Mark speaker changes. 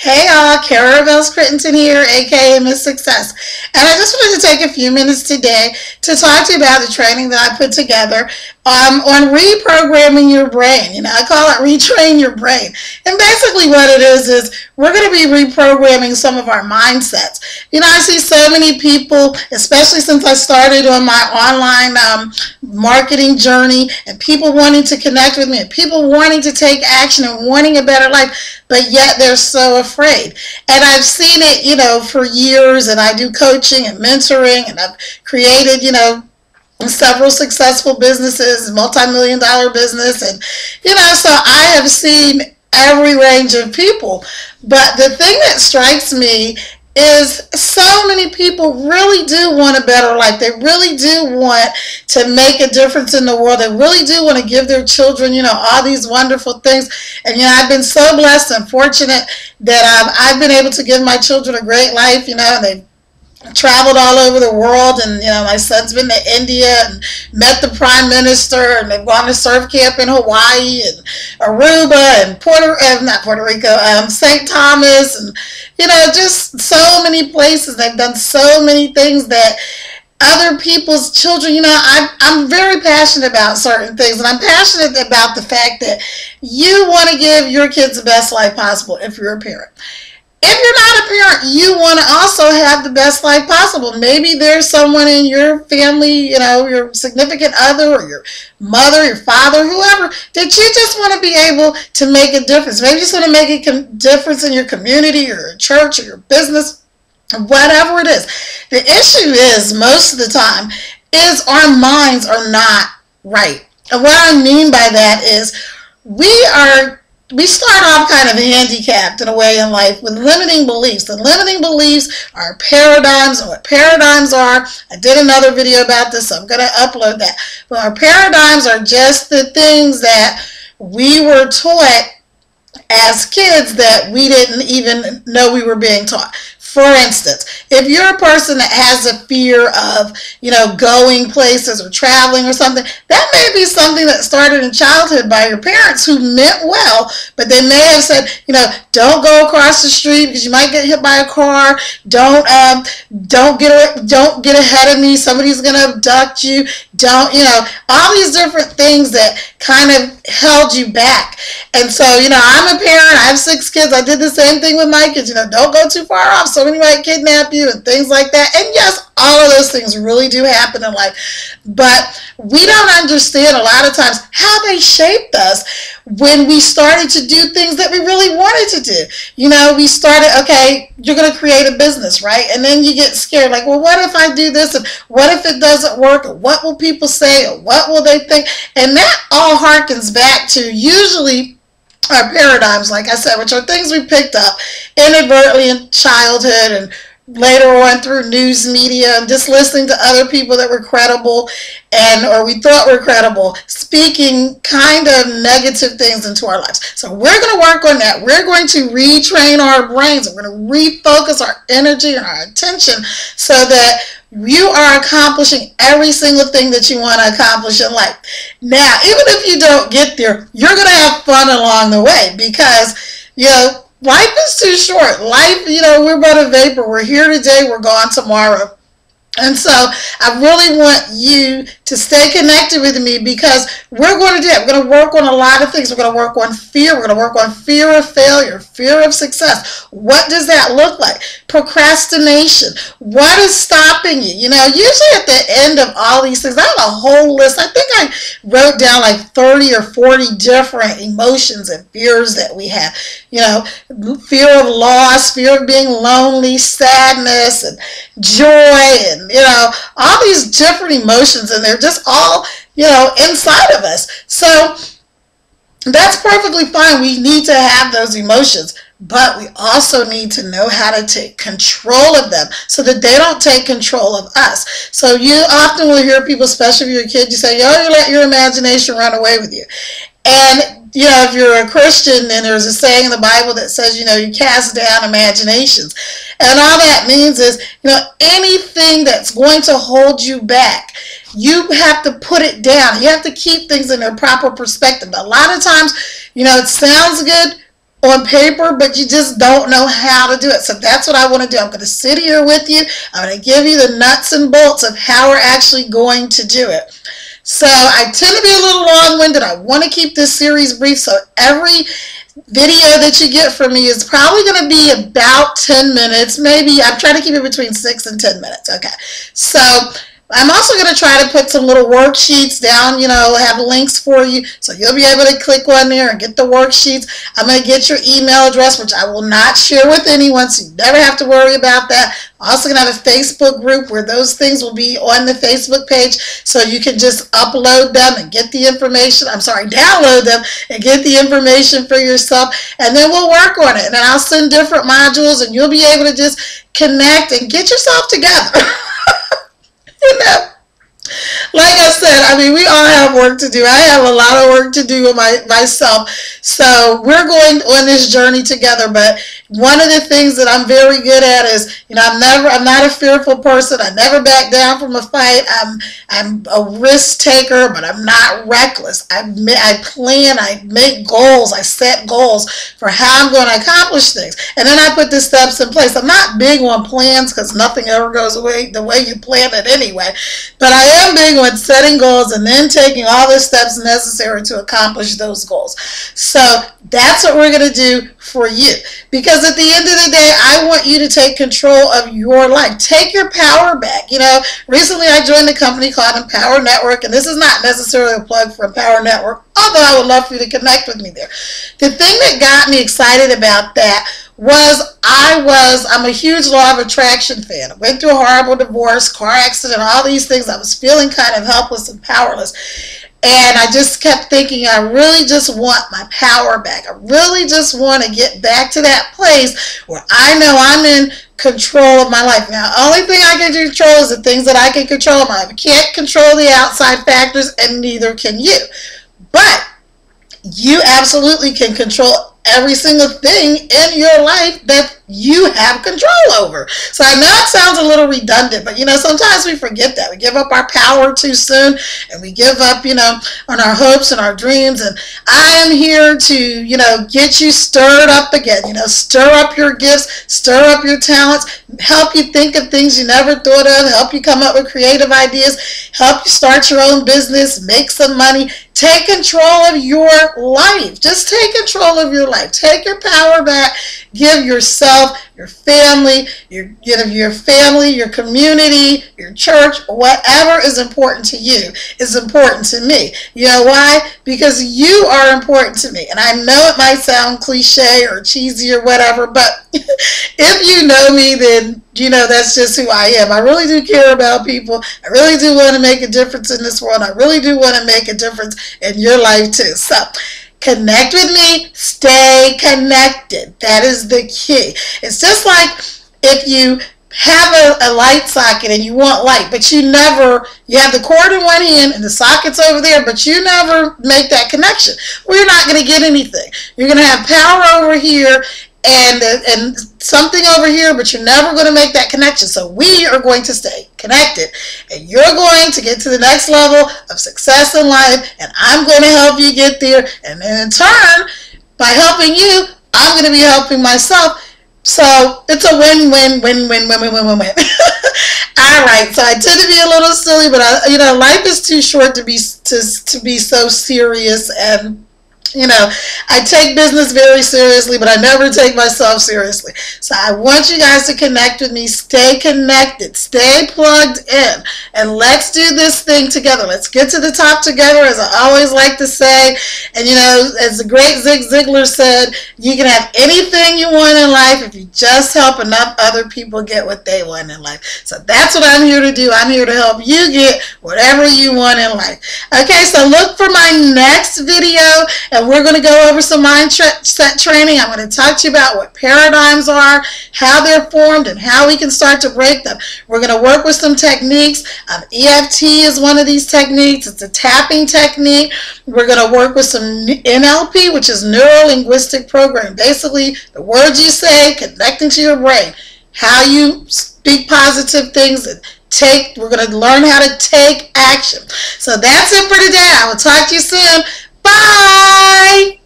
Speaker 1: Hey y'all, Kara Crittenton here, aka Miss Success. And I just wanted to take a few minutes today to talk to you about the training that I put together on reprogramming your brain. I call it retrain your brain. And basically what it is we're going to be reprogramming some of our mindsets. I see so many people, especially since I started on my online marketing journey, and people wanting to connect with me, and people wanting to take action and wanting a better life, but yet they're so afraid. And I've seen it, for years, and I do coaching and mentoring, and I've created, several successful businesses, multi-million-dollar business, and, so I have seen every range of people. But the thing that strikes me is so many people really do want a better life. They really do want to make a difference in the world. They really do want to give their children, all these wonderful things. And, I've been so blessed and fortunate that I've been able to give my children a great life. They've traveled all over the world, and my son's been to India and met the Prime Minister, and they've gone to surf camp in Hawaii and Aruba and not Puerto Rico, St. Thomas, and just so many places. They've done so many things that other people's children, I'm very passionate about certain things, and I'm passionate about the fact that you want to give your kids the best life possible if you're a parent. If you're not a parent, you want to also have the best life possible. Maybe there's someone in your family, your significant other or your mother, your father, whoever, that you just want to be able to make a difference. Maybe you just want to make a difference in your community or your church or your business, whatever it is. The issue is, most of the time, is our minds are not right. And what I mean by that is we start off kind of handicapped in a way in life with limiting beliefs. The limiting beliefs are paradigms, and what paradigms are, I did another video about this, so I'm going to upload that. But our paradigms are just the things that we were taught as kids that we didn't even know we were being taught. For instance, if you're a person that has a fear of, going places or traveling or something, that may be something that started in childhood by your parents who meant well, but they may have said, don't go across the street because you might get hit by a car. Don't get ahead of me. Somebody's going to abduct you. Don't, all these different things that kind of held you back. And so, I'm a parent. I have 6 kids. I did the same thing with my kids. Don't go too far off. Somebody might kidnap you and things like that. And yes, all of those things really do happen in life. But we don't understand a lot of times how they shaped us when we started to do things that we really wanted to do. We started, okay, you're going to create a business, right? And then you get scared, like, well, what if I do this? And what if it doesn't work? Or what will people say? Or what will they think? And that all harkens back to usually our paradigms, like I said, which are things we picked up inadvertently in childhood and later on through news media and just listening to other people that were credible or we thought were credible, speaking kind of negative things into our lives. So we're going to work on that. We're going to retrain our brains. We're going to refocus our energy and our attention so that you are accomplishing every single thing that you want to accomplish in life. Now, even if you don't get there, you're going to have fun along the way because, life is too short. Life, we're but a vapor. We're here today, we're gone tomorrow. And so I really want you to stay connected with me because we're going to do it. We're going to work on a lot of things. We're going to work on fear. We're going to work on fear of failure, fear of success. What does that look like? Procrastination. What is stopping you? Usually at the end of all these things, I have a whole list. I think I wrote down like 30 or 40 different emotions and fears that we have. Fear of loss, fear of being lonely, sadness, and joy, and all these different emotions, and they're just all inside of us. So that's perfectly fine. We need to have those emotions, but we also need to know how to take control of them so that they don't take control of us. So you often will hear people, especially if you're a kid, you say, you let your imagination run away with you. And if you're a Christian, then there's a saying in the Bible that says, you cast down imaginations. And all that means is, anything that's going to hold you back, you have to put it down. You have to keep things in their proper perspective. A lot of times, it sounds good, on paper, but you just don't know how to do it. So that's what I want to do. I'm going to sit here with you. I'm going to give you the nuts and bolts of how we're actually going to do it. So I tend to be a little long-winded. I want to keep this series brief, so every video that you get from me is probably going to be about 10 minutes. Maybe I'm trying to keep it between 6 and 10 minutes. Okay. So I'm also going to try to put some little worksheets down, have links for you, so you'll be able to click on there and get the worksheets. I'm going to get your email address, which I will not share with anyone, so you never have to worry about that. I'm also going to have a Facebook group where those things will be on the Facebook page, so you can just upload them and get the information. Download them and get the information for yourself, and then we'll work on it. And then I'll send different modules, and you'll be able to just connect and get yourself together. Like I said, we all have work to do. I have a lot of work to do with myself. So we're going on this journey together. But one of the things that I'm very good at is, I'm not a fearful person. I never back down from a fight. I'm a risk taker, but I'm not reckless. I plan, I make goals, I set goals for how I'm going to accomplish things. And then I put the steps in place. I'm not big on plans because nothing ever goes away the way you plan it anyway. But I am big on setting goals and then taking all the steps necessary to accomplish those goals. So that's what we're going to do for you. Because at the end of the day, I want you to take control of your life. Take your power back. Recently I joined a company called Empower Network, and this is not necessarily a plug for Empower Network, although I would love for you to connect with me there. The thing that got me excited about that was I'm a huge law of attraction fan. I went through a horrible divorce, car accident, all these things. I was feeling kind of helpless and powerless. And I just kept thinking, I really just want my power back. I really just want to get back to that place where I know I'm in control of my life. Now, the only thing I can control is the things that I can control in my life. I can't control the outside factors, and neither can you. But you absolutely can control every single thing in your life that you have control over. So I know it sounds a little redundant, but sometimes we forget that. We give up our power too soon, and we give up, on our hopes and our dreams. And I am here to, get you stirred up again, stir up your gifts, stir up your talents, help you think of things you never thought of, help you come up with creative ideas, help you start your own business, make some money. Take control of your life. Just take control of your life. Take your power back. Give yourself, your family, your community, your church, whatever is important to you is important to me. You know why? Because you are important to me. And I know it might sound cliche or cheesy or whatever, but if you know me, then that's just who I am. I really do care about people. I really do want to make a difference in this world. I really do want to make a difference in your life too. So connect with me. Stay connected. That is the key. It's just like if you have a light socket and you want light, but you have the cord in one hand and the socket's over there, but you never make that connection. Well, you're not going to get anything. You're going to have power over here and something over here, but you're never going to make that connection. So we are going to stay connected, and you're going to get to the next level of success in life, and I'm going to help you get there. And then in turn, by helping you, I'm going to be helping myself. So it's a win-win. All right. So I tend to be a little silly, but life is too short to be so serious. And I take business very seriously, but I never take myself seriously. So I want you guys to connect with me. Stay connected. Stay plugged in. And let's do this thing together. Let's get to the top together, as I always like to say. And, as the great Zig Ziglar said, you can have anything you want in life if you just help enough other people get what they want in life. So that's what I'm here to do. I'm here to help you get whatever you want in life. Okay, so look for my next video. And we're going to go over some mindset training. I'm going to talk to you about what paradigms are, how they're formed, and how we can start to break them. We're going to work with some techniques. EFT is one of these techniques. It's a tapping technique. We're going to work with some NLP, which is neuro-linguistic programming. Basically, the words you say connecting to your brain, how you speak positive things, and we're going to learn how to take action. So that's it for today. I will talk to you soon. Bye!